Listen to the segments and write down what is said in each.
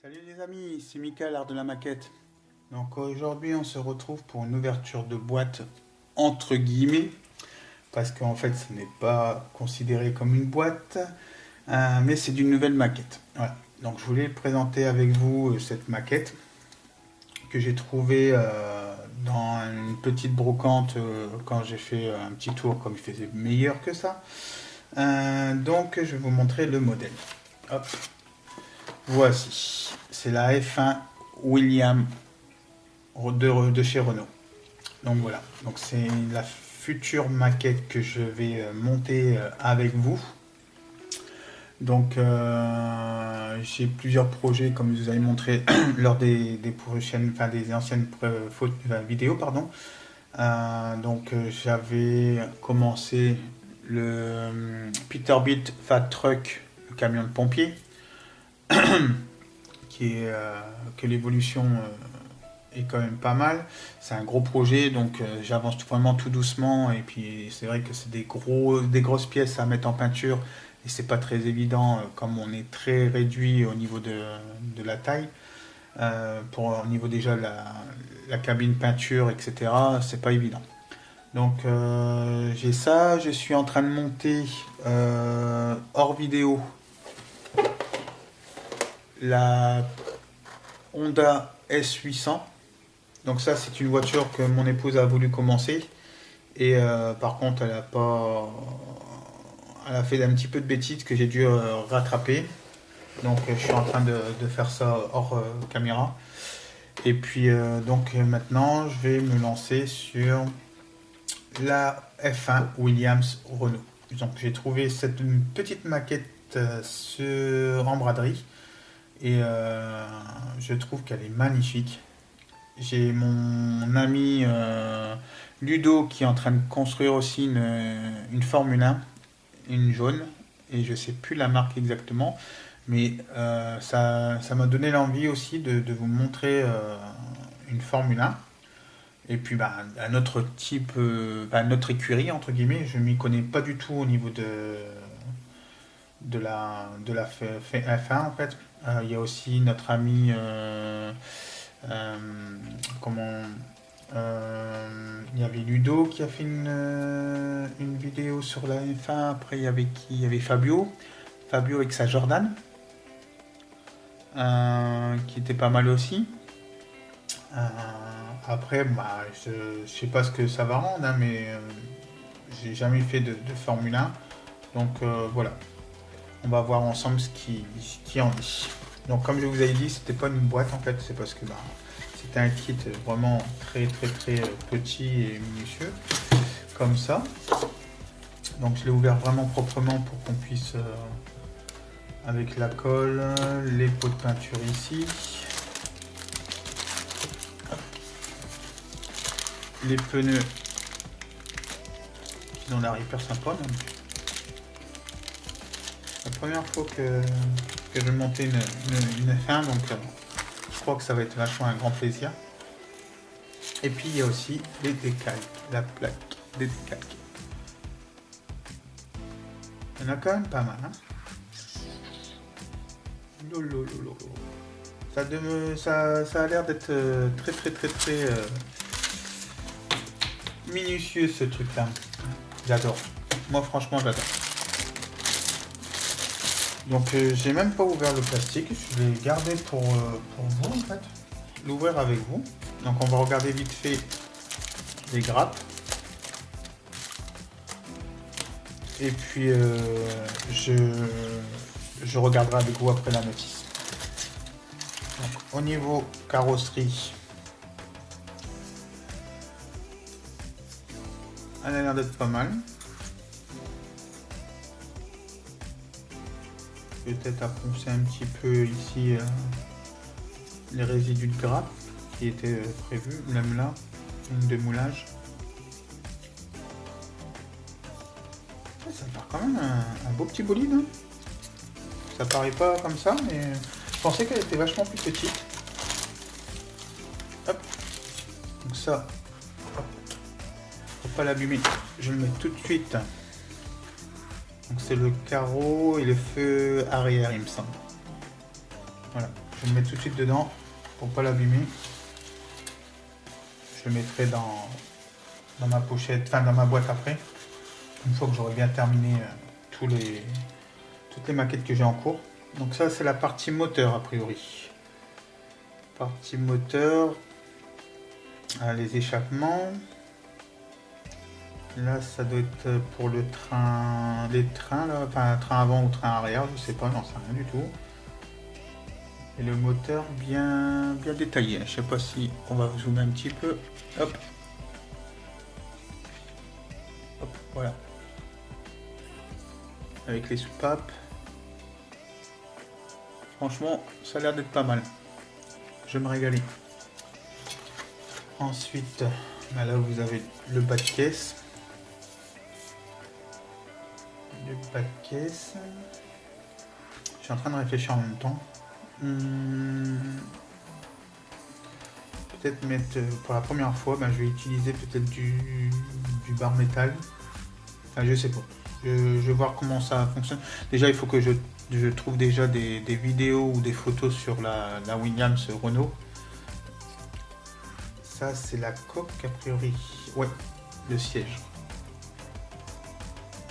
Salut les amis, c'est Mika, l'art de la maquette. Donc aujourd'hui on se retrouve pour une ouverture de boîte entre guillemets, parce qu'en fait ce n'est pas considéré comme une boîte, mais c'est d'une nouvelle maquette. Voilà. Donc je voulais présenter avec vous cette maquette que j'ai trouvée dans une petite brocante quand j'ai fait un petit tour, comme il faisait meilleur que ça. Donc je vais vous montrer le modèle. Hop. Voici, c'est la F1 William de chez Renault. Donc voilà, donc c'est la future maquette que je vais monter avec vous. Donc j'ai plusieurs projets comme je vous avais montré lors des prochaines, enfin des anciennes vidéos, pardon. J'avais commencé le Peterbilt Fat Truck, le camion de pompier. Que l'évolution est quand même pas mal. C'est un gros projet, donc j'avance vraiment tout doucement. Et puis c'est vrai que c'est des grosses pièces à mettre en peinture et c'est pas très évident comme on est très réduit au niveau de la taille. Au niveau déjà de la cabine peinture, etc. C'est pas évident. Donc j'ai ça, je suis en train de monter hors vidéo la Honda S800. Donc ça c'est une voiture que mon épouse a voulu commencer et par contre elle a fait un petit peu de bêtises que j'ai dû rattraper. Donc je suis en train de faire ça hors caméra. Et puis maintenant je vais me lancer sur la F1 Williams Renault. Donc j'ai trouvé cette petite maquette en braderie. Et je trouve qu'elle est magnifique. J'ai mon ami Ludo qui est en train de construire aussi une Formule 1, une jaune, et je sais plus la marque exactement, mais ça m'a donné l'envie aussi de vous montrer une Formule 1. Et puis un autre type, notre écurie entre guillemets, je m'y connais pas du tout au niveau de la F1 en fait. Il y a aussi notre ami comment il y avait Ludo qui a fait une vidéo sur la F1. Après il y avait qui? Il y avait Fabio avec sa Jordan qui était pas mal aussi. Après je sais pas ce que ça va rendre hein, mais j'ai jamais fait de Formule 1 donc voilà. On va voir ensemble ce qui en est. Donc comme je vous avais dit, c'était pas une boîte en fait, c'est parce que c'était un kit vraiment très petit et minutieux, comme ça. Donc je l'ai ouvert vraiment proprement pour qu'on puisse, avec la colle, les pots de peinture ici, les pneus qui ont l'air hyper sympa. La première fois que je montais une F1, donc je crois que ça va être vachement un grand plaisir. Et puis il y a aussi les décalques, la plaque des décalques. Il y en a quand même pas mal. Hein. Lolo. Ça a l'air d'être très minutieux ce truc-là. J'adore. Moi franchement j'adore. Donc j'ai même pas ouvert le plastique, je l'ai gardé pour vous en fait, l'ouvrir avec vous. Donc on va regarder vite fait les grappes. Et puis je regarderai avec vous après la notice. Donc, au niveau carrosserie, elle a l'air d'être pas mal. Peut-être à poncer un petit peu ici les résidus de grappe qui étaient prévus, même là, une démoulage. Ça part quand même un beau petit bolide. Hein. Ça paraît pas comme ça, mais je pensais qu'elle était vachement plus petite. Hop. Donc ça, hop. Faut pas l'abîmer, je le mets tout de suite. Donc c'est le carreau et le feu arrière il me semble. Voilà. Je le mets tout de suite dedans pour pas l'abîmer. Je le mettrai dans ma pochette, enfin dans ma boîte après. Une fois que j'aurai bien terminé toutes les maquettes que j'ai en cours. Donc ça c'est la partie moteur a priori. Partie moteur, les échappements. Là ça doit être pour le train, les trains là, enfin train avant ou train arrière, je sais pas, j'en sais rien du tout. Et le moteur bien détaillé. Je sais pas si on va zoomer un petit peu. Hop. Hop, voilà. Avec les soupapes. Franchement, ça a l'air d'être pas mal. Je vais me régaler. Ensuite, bah là vous avez le bas de caisse. Le bas de caisse. Je suis en train de réfléchir en même temps. Peut-être mettre pour la première fois, je vais utiliser peut-être du bar métal. Enfin, je sais pas. Je vais voir comment ça fonctionne. Déjà, il faut que je trouve déjà des vidéos ou des photos sur la Williams Renault. Ça, c'est la coque a priori. Ouais, le siège.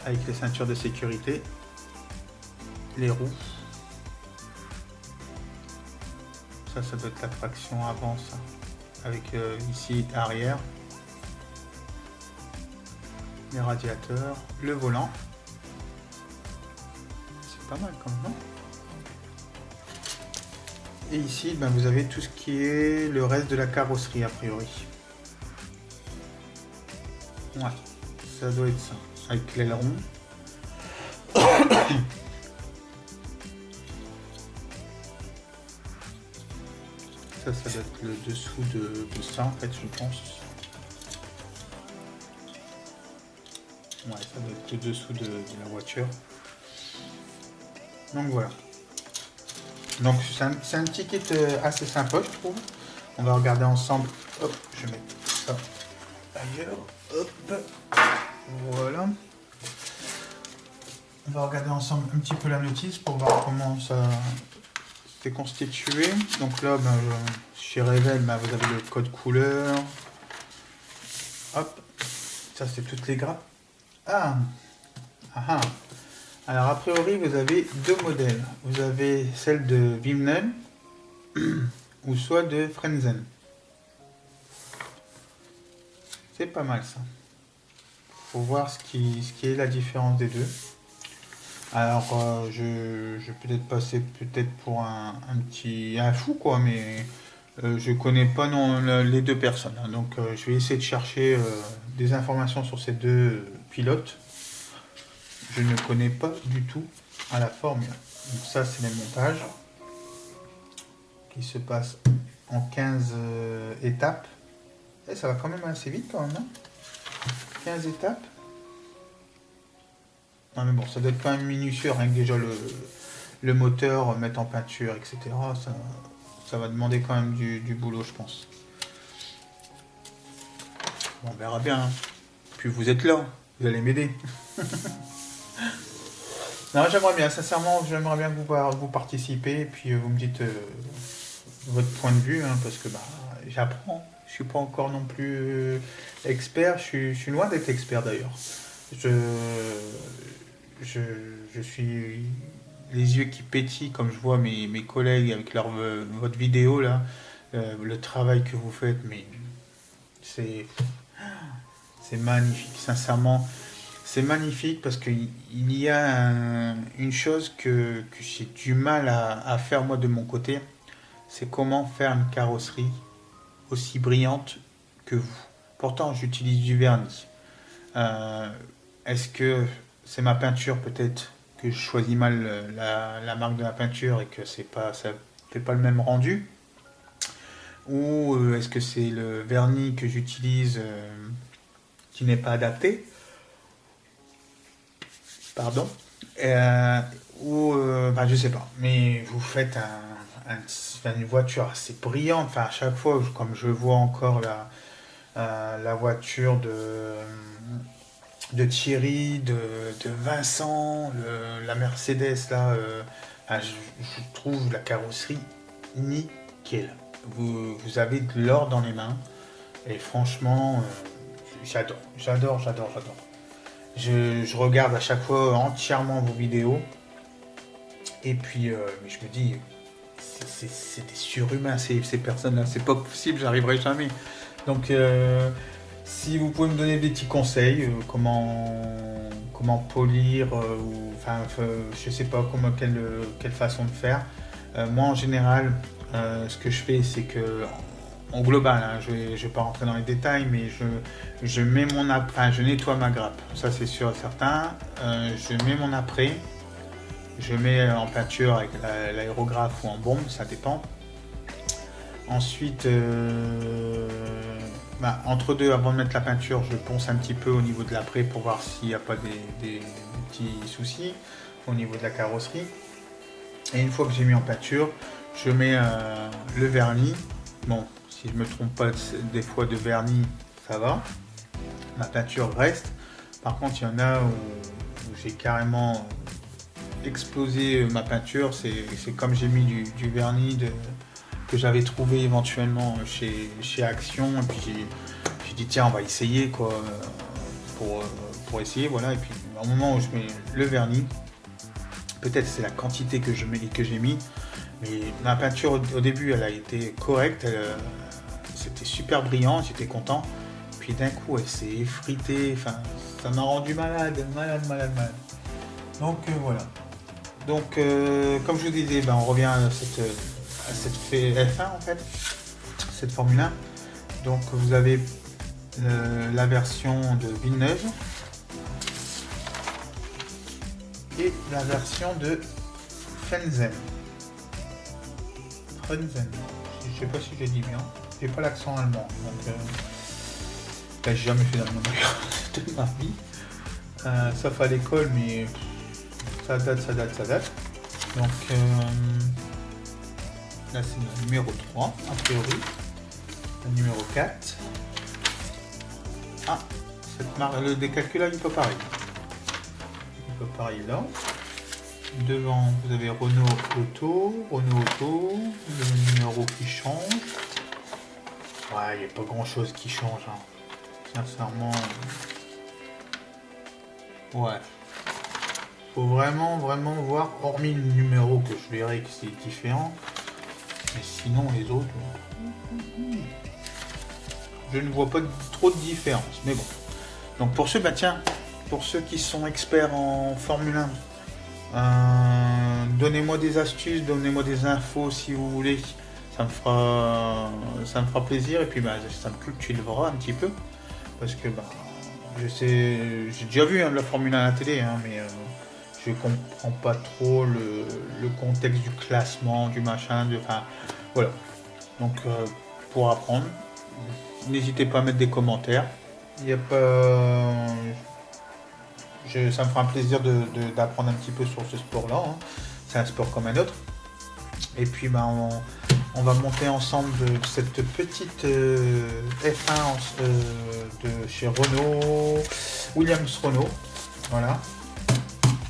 Avec les ceintures de sécurité. Les roues. Ça doit être la traction avant, ça. Avec ici arrière. Les radiateurs. Le volant. C'est pas mal quand même, non? Et ici, vous avez tout ce qui est le reste de la carrosserie a priori. Ouais, ça doit être ça. Avec l'aileron. Ça doit être le dessous de ça en fait, je pense. Ouais, ça doit être le dessous de la voiture. Donc voilà. Donc c'est un petit kit assez sympa, je trouve. On va regarder ensemble. Hop, je vais mettre ça ailleurs. Hop, voilà. On va regarder ensemble un petit peu la notice pour voir comment ça s'est constitué. Donc là, chez Revel, vous avez le code couleur. Hop, ça c'est toutes les grappes. Ah. Alors a priori, vous avez deux modèles. Vous avez celle de Vimnel ou soit de Frenzen. C'est pas mal ça. Faut voir ce qui est la différence des deux. Alors je vais peut-être passer pour un fou quoi, mais je connais pas les deux personnes. Hein. Donc je vais essayer de chercher des informations sur ces deux pilotes. Je ne connais pas du tout à la formule. Donc ça c'est les montages qui se passent en 15 étapes. Et ça va quand même assez vite quand même. Hein, 15 étapes. Non mais bon, ça doit être quand même minutieux, rien que déjà le moteur, mettre en peinture, etc. Ça va demander quand même du boulot, je pense. Bon, on verra bien. Hein. Puis vous êtes là, vous allez m'aider. Non, j'aimerais bien, sincèrement, j'aimerais bien que vous participez et puis vous me dites votre point de vue, hein, parce que j'apprends. Je suis pas encore non plus expert, je suis loin d'être expert d'ailleurs. Je suis les yeux qui pétillent comme je vois mes collègues avec votre vidéo là, le travail que vous faites, mais c'est magnifique, sincèrement. C'est magnifique parce qu'il y a une chose que j'ai du mal à faire moi de mon côté, c'est comment faire une carrosserie aussi brillante que vous. Pourtant, j'utilise du vernis. Est-ce que c'est ma peinture peut-être que je choisis mal la marque de la peinture et que ça fait pas le même rendu? Ou est-ce que c'est le vernis que j'utilise qui n'est pas adapté? Pardon. Je sais pas. Mais vous faites une voiture assez brillante. Enfin, à chaque fois, comme je vois encore la voiture de Thierry, de Vincent, la Mercedes, là, je trouve la carrosserie nickel. Vous avez de l'or dans les mains. Et franchement, j'adore. Je regarde à chaque fois entièrement vos vidéos. Et puis, mais je me dis, c'est des surhumains, ces personnes-là. C'est pas possible, j'arriverai jamais. Donc, si vous pouvez me donner des petits conseils, comment polir, je sais pas quelle façon de faire. Moi, en général, ce que je fais, c'est que, en global, hein, je vais pas rentrer dans les détails, mais je nettoie ma grappe. Ça, c'est sûr et certain. Je mets mon apprêt. Je mets en peinture avec l'aérographe ou en bombe, ça dépend. Ensuite, entre deux, avant de mettre la peinture, je ponce un petit peu au niveau de l'apprêt pour voir s'il n'y a pas des petits soucis au niveau de la carrosserie. Et une fois que j'ai mis en peinture, je mets le vernis. Bon, si je ne me trompe pas des fois de vernis, ça va. Ma peinture reste. Par contre, il y en a où j'ai carrément explosé ma peinture. C'est comme j'ai mis du vernis que j'avais trouvé éventuellement chez Action. Et puis j'ai dit tiens, on va essayer quoi, pour essayer, voilà. Et puis au moment où je mets le vernis, peut-être c'est la quantité que j'ai mis, mais ma peinture au début elle a été correcte, c'était super brillant, j'étais content. Puis d'un coup elle s'est effritée, enfin ça m'a rendu malade. Donc voilà. Donc comme je vous disais, on revient à cette F1 en fait, cette Formule 1. Donc vous avez la version de Villeneuve et la version de Frentzen. Je sais pas si je dit bien, j'ai pas l'accent allemand, donc j'ai jamais fait d'allemand de ma vie, sauf à l'école, mais ça date. Donc là c'est le numéro 3 a priori, le numéro 4. Ah, le décalculable il peut pareil. Là. Devant vous avez Renault Auto, le numéro qui change. Ouais, il n'y a pas grand chose qui change, hein. Sincèrement. Ouais. Faut vraiment voir, hormis le numéro que je verrai que c'est différent. Mais sinon les autres, je ne vois pas trop de différence. Mais bon. Donc pour ceux, pour ceux qui sont experts en Formule 1, donnez-moi des astuces, donnez-moi des infos si vous voulez. Ça me fera plaisir. Et puis ça me cultivera un petit peu. Parce que je sais, j'ai déjà vu de la Formule 1 à la télé, hein, mais je comprends pas trop le contexte du classement, du machin, voilà. Donc pour apprendre, n'hésitez pas à mettre des commentaires. Il y a pas, ça me fera un plaisir d'apprendre un petit peu sur ce sport-là, hein. C'est un sport comme un autre. Et puis on va monter ensemble de cette petite F1 de chez Renault, Williams Renault. Voilà.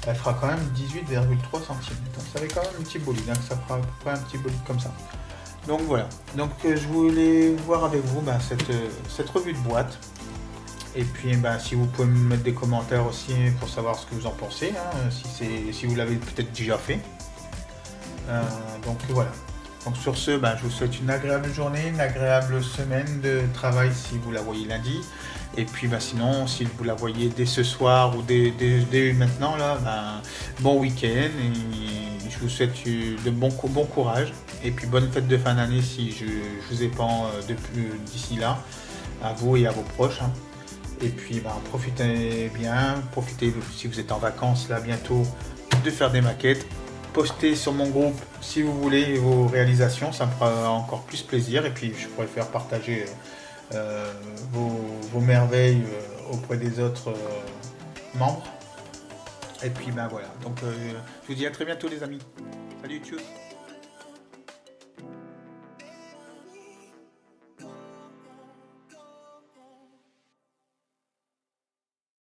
Elle fera quand même 18,3 cm. Donc ça fait quand même un petit bolide, hein, ça fera à peu près un petit bolide comme ça. Donc voilà. Donc je voulais voir avec vous cette revue de boîte. Et puis si vous pouvez me mettre des commentaires aussi pour savoir ce que vous en pensez, hein, si vous l'avez peut-être déjà fait. Donc voilà. Donc sur ce, je vous souhaite une agréable journée, une agréable semaine de travail si vous la voyez lundi. Et puis sinon, si vous la voyez dès ce soir ou dès maintenant, là, bon week-end. Et je vous souhaite de bon courage. Et puis bonne fête de fin d'année si je vous ai pas d'ici là, à vous et à vos proches, hein. Et puis profitez bien, profitez si vous êtes en vacances là bientôt de faire des maquettes. Postez sur mon groupe si vous voulez vos réalisations, ça me fera encore plus plaisir. Et puis je pourrais faire partager vos merveilles auprès des autres membres. Et puis voilà. Donc je vous dis à très bientôt les amis. Salut, tchuss.